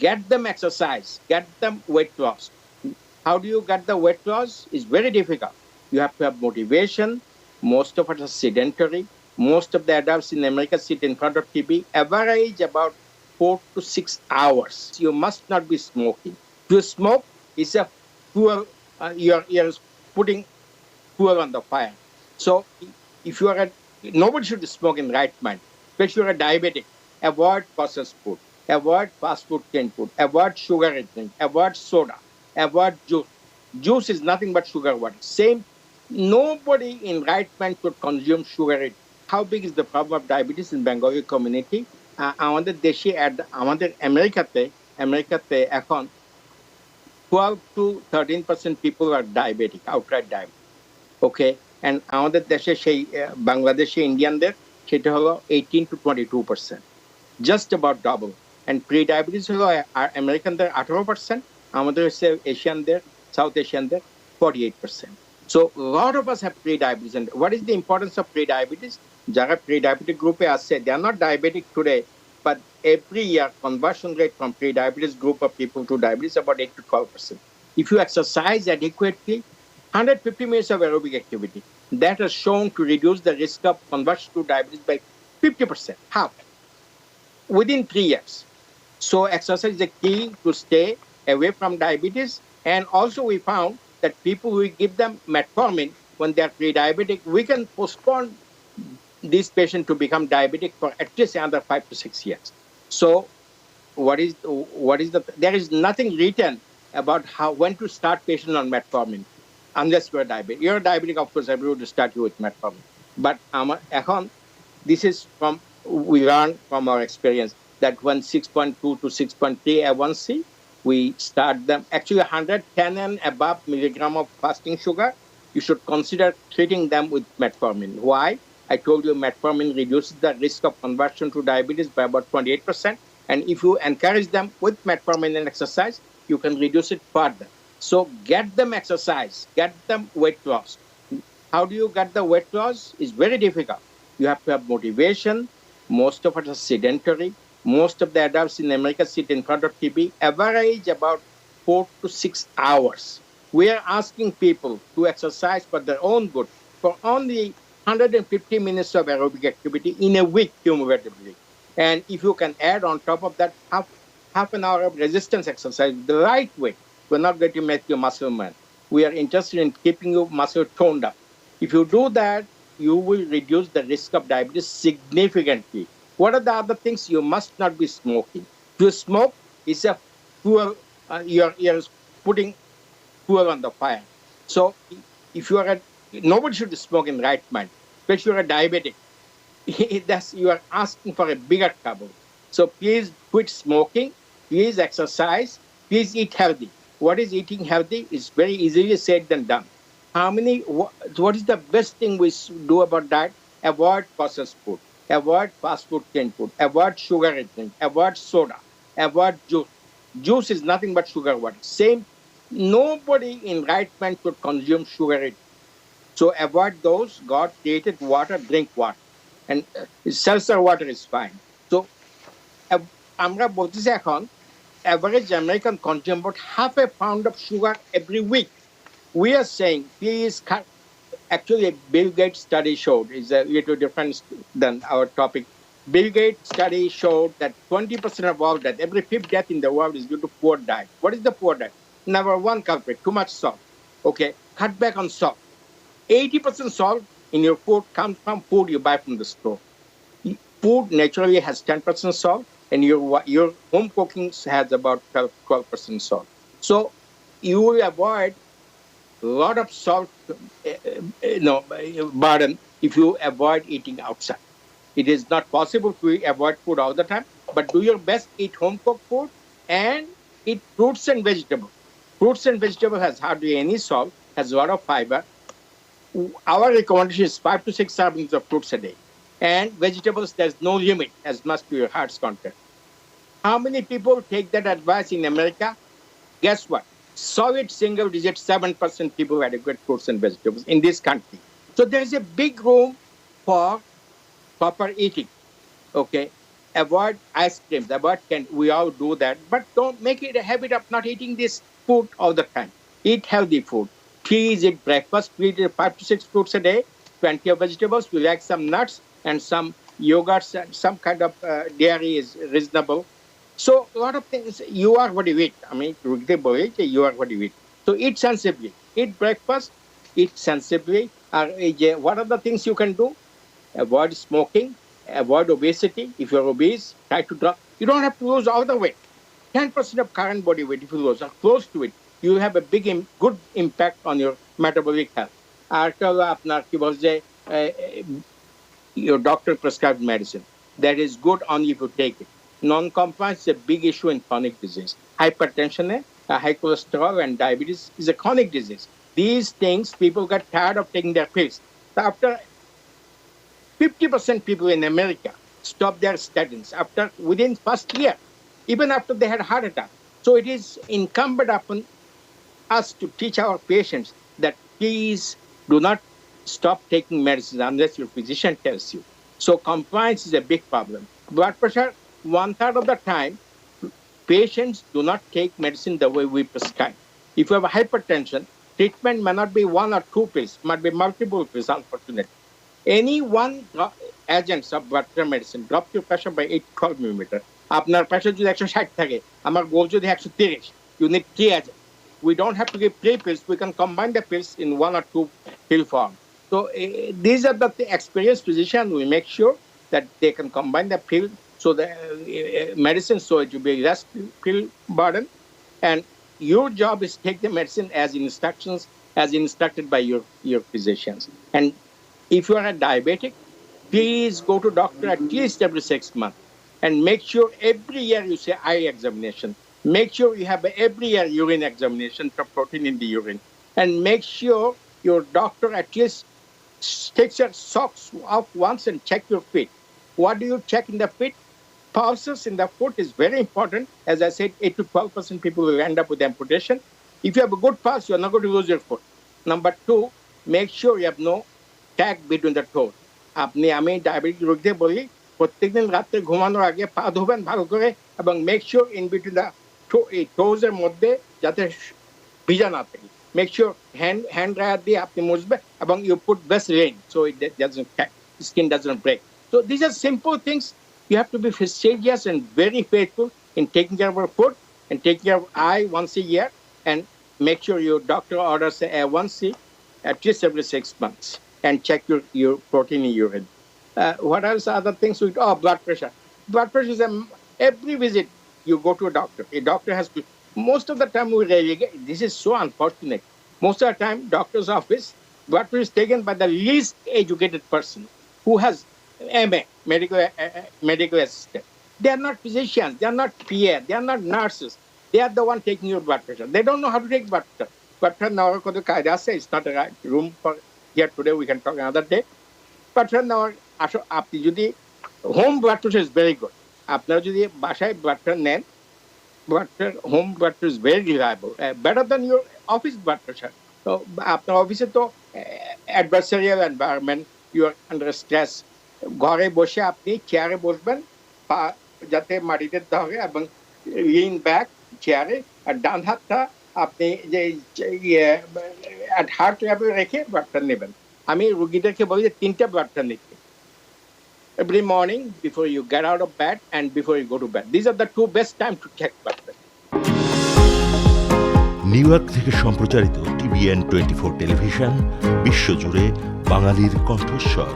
get them exercise, get them weight loss. How do you get the weight loss? It's very difficult. You have to have motivation. Most of us are sedentary. Most of the adults in America sit in front of TV, average about 4 to 6 hours. You must not be smoking. If you smoke, it's a fuel, you're putting fuel on the fire. So if you are nobody should smoke in right mind, especially if you're a diabetic. Avoid processed food, avoid fast food, canned food, avoid sugar drink, avoid soda, avoid juice. Juice is nothing but sugar water. Same, nobody in right mind should consume sugar. How big is the problem of diabetes in Bengali community? আমাদের দেশে আমাদের আমেরিকাতে এখন 12 to 13% people are diabetic, outright diabetic. Okay, and আমাদের দেশে সেই বাংলাদেশে ইন্ডিয়ানদের সেটা হলো 18 to 22%, just about double. And pre-diabetes হলো আমেরিকানদের 18%, আমাদের হচ্ছে এশিয়ানদের, south এশিয়ানদের 48%. So a lot of us have pre-diabetes. And what is the importance of pre-diabetes? যারা pre-diabetic গ্রুপে আছে, they are not diabetic today, but every year conversion rate from pre-diabetes group of people to diabetes about 8 to 12%. If you exercise adequately, 150 minutes of aerobic activity, that has shown to reduce the risk of conversion to diabetes by 50%, half, within 3 years. So exercise is the key to stay away from diabetes. And also we found that people who give them metformin when they are pre-diabetic, we can postpone this patient to become diabetic for at least another 5 to 6 years. So there is nothing written about when to start patient on metformin, unless you're diabetic. You're a diabetic, of course, everyone would start you with metformin. But this is we learn from our experience that when 6.2 to 6.3 A1C, we start them. Actually, 110 and above milligram of fasting sugar, you should consider treating them with metformin. Why? I told you metformin reduces the risk of conversion to diabetes by about 28%. And if you encourage them with metformin and exercise, you can reduce it further. So get them exercise, get them weight loss. How do you get the weight loss? It's very difficult. You have to have motivation. Most of us are sedentary. Most of the adults in America sit in front of TV, average about 4 to 6 hours. We are asking people to exercise for their own good for only 150 minutes of aerobic activity in a week cumulatively. And if you can add on top of that half an hour of resistance exercise the right way, we're not going to make you muscle man. We are interested in keeping your muscle toned up. If you do that, you will reduce the risk of diabetes significantly. What are the other things? You must not be smoking. If you smoke, it's a fuel, you're putting fuel on the fire. So if you are nobody should smoke in right mind, especially if you're a diabetic. You are asking for a bigger trouble. So please quit smoking, please exercise, please eat healthy. What is eating healthy? It's very easily said than done. What is the best thing we do about that? Avoid processed food, avoid fast food, canned food, avoid sugar drink, avoid soda, avoid juice. Juice is nothing but sugar water. Same, nobody in right mind should consume sugar. So avoid those. God created water, drink water. And seltzer water is fine. So আমরা বলতেছি এখন average American consume about half a pound of sugar every week. We are saying, please cut. Actually, a Bill Gates study showed, is a little different than our topic. Bill Gates study showed that 20% of all death, every fifth death in the world is due to poor diet. What is the poor diet? Number one culprit, too much salt. Okay, cut back on salt. 80% salt in your food comes from food you buy from the store. Food naturally has 10% salt, and your home cooking has about 12% salt. So you will avoid a lot of salt burden if you avoid eating outside. It is not possible to avoid food all the time, but do your best, eat home cooked food and eat fruits and vegetables. Fruits and vegetables has hardly any salt, has a lot of fiber. Our recommendation is 5 to 6 servings of fruits a day. And vegetables, there's no limit as much to your heart's content. How many people take that advice in America? Guess what? Solid single digit 7% people have adequate fruits and vegetables in this country. So there's a big room for proper eating. Okay. avoid ice creams, avoid candy. We all do that, but don't make it a habit of not eating this food all the time. Eat healthy food. Please eat breakfast. Please eat 5 to 6 fruits a day, 20 of vegetables. We like some nuts and some yogurts and some kind of dairy is reasonable. So a lot of things, you are what you eat. I mean, you are what you eat. So eat sensibly. Eat breakfast. Eat sensibly. What are the things you can do? Avoid smoking. Avoid obesity. If you're obese, try to drop. You don't have to lose all the weight. 10% of current body weight, if you lose, or close to it, you have a big, good impact on your metabolic health. Your doctor prescribed medicine. That is good only if you take it. Non-compliance is a big issue in chronic disease. Hypertension, high cholesterol, and diabetes is a chronic disease. These things, people get tired of taking their pills. So after 50% people in America stop their statins within first year, even after they had heart attack. So it is incumbent upon us to teach our patients that please do not stop taking medicines unless your physician tells you. So compliance is a big problem. Blood pressure, 1/3 of the time, patients do not take medicine the way we prescribe. If you have hypertension, treatment may not be 1 or 2 pills, might be multiple pills, unfortunately. Any one agent of blood pressure medicine drops your pressure by 8-12 millimeter. আপনার pressure যদি 160 থাকে, আমার goal যদি 130, you need 3 agents. We don't have to give 3 pills. We can combine the pills in 1 or 2 pill form. So these are the experienced physicians. We make sure that they can combine the pill, so the medicine, so it will be less pill burden. And your job is take the medicine as instructed by your physicians. And if you are a diabetic, please go to doctor at least every 6 months. And make sure every year you say eye examination. Make sure you have every year urine examination for protein in the urine. And make sure your doctor at least takes your socks off once and check your feet. What do you check in the feet? Pulses in the foot is very important. As I said, 8 to 12% people will end up with amputation. If you have a good pulse, you're not going to lose your foot. Number 2, make sure you have no tag between the toes. আমি diabetic রোগীদের বলি, প্রত্যেকদিন রাত্রে ঘুমানোর আগে পা ধোবেন ভালো করে, এবং make sure in between the টোজের মধ্যে যাতে ভিজা না থাকে। মেক শিওর হ্যান্ড ড্রায়ার দিয়ে আপনি মুছবেন, এবং you put best rain so it doesn't crack, skin doesn't break. So these are simple things. You have to be fastidious and very faithful in taking care of your foot and taking care of eye once a year, and make sure your doctor orders a A1C at least every 6 months, and check your protein in urine. What else are other things? Blood pressure. Blood pressure is every visit you go to a doctor. A doctor has to, most of the time we rarely get, this is so unfortunate. Most of the time, doctor's office, blood pressure is taken by the least educated person who has MA, medical assistant. They are not physicians, they are not PA, they are not nurses. They are the one taking your blood pressure. They don't know how to take blood pressure. Blood pressure now, it's not a right room for here today, we can talk another day. Blood pressure now, আপনি যদি home blood pressure is very good. আপনারা যদি বাসায় blood pressure নেন, home blood pressure is very reliable, better than your office blood pressure. So আপনার অফিসে তো adversarial environment, you are under stress. ঘরে বসে আপনি চেয়ারে বসবেন, পা যাতে মাটিতে ধরে, এবং লিন ব্যাক চেয়ারে, আর ডান হাতটা আপনি যে হার্ট লেভেল রেখে ব্লাডটা নেবেন। আমি রোগীদেরকে বলি যে 3টা ব্লাডটা নিতে, every morning before you get out of bed and before you go to bed. These are the 2 best time to check blood pressure. New York থেকে সম্প্রচারিত TBN 24 টেলিভিশন, বিশ্বজুড়ে বাঙালির কণ্ঠস্বর।